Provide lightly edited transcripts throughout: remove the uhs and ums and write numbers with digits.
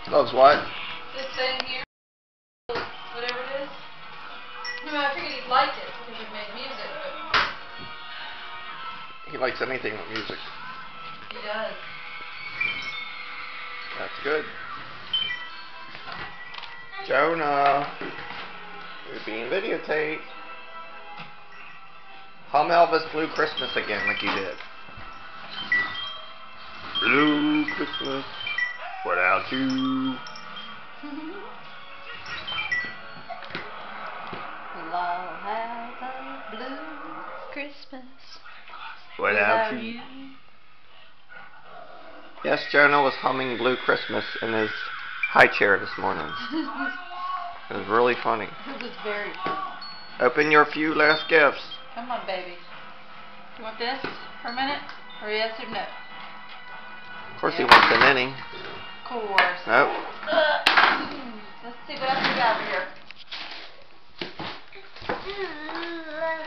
Loves what? This thing here, whatever it is. I figured he'd like it because it made music, but He likes anything with music. he does. That's good. Jonah, you're being videotaped. Hum Elvis Blue Christmas again like you did. Blue Christmas without you. We'll all have a blue Christmas Without you. Yes, Jonah was humming Blue Christmas in his high chair this morning. It was really funny. It was very funny. Open your few last gifts. Come on, baby. You want this for a minute? Or yes or no? Of course he wants an inning. Of course. Nope. Let's see what else we got over here.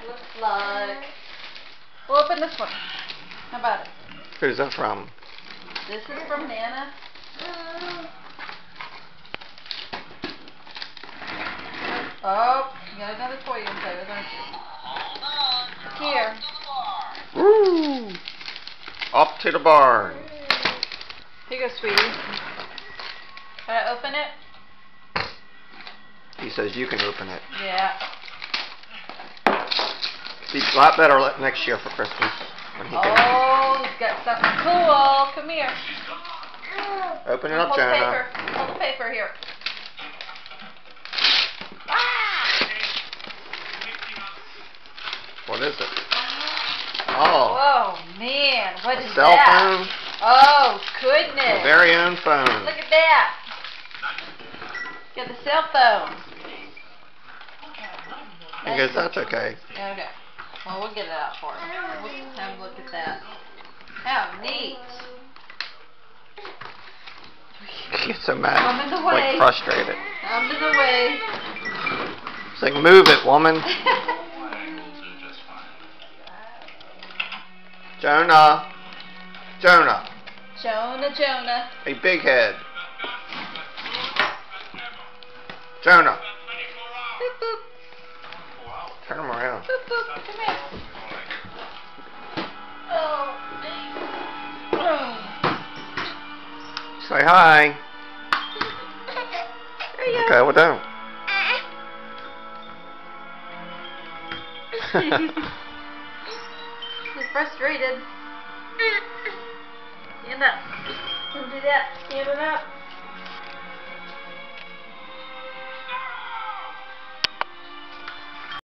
Looks like... We'll open this one. How about it? Who's that from? This is from Nana. Oh, you got another toy you can play with, don't you? Here. Woo! Off to the barn. Here you go, sweetie. Can I open it? He says you can open it. Yeah. Be a lot better next year for Christmas when he can. Oh, he's got something cool. Come here. Open it up, Hold the Jonah. paper. Hold the paper here. Ah! What is it? Oh. Oh man, what is Cell that? phone. Oh goodness. Your very own phone. Look at that. Got the cell phone. I guess that's okay. Okay. Well, we'll get it out for him. We'll have a look at that. How neat. He gets so mad. I'm in the way. Like frustrated. I'm in the way. It's like, move it, woman. Jonah. Jonah. Jonah. A big head. Jonah. Boop, boop. Turn him around. Boop, boop. Come here. Oh. Say hi. There you Okay, well don't. He's frustrated. Stand up. Don't do that. Stand it up.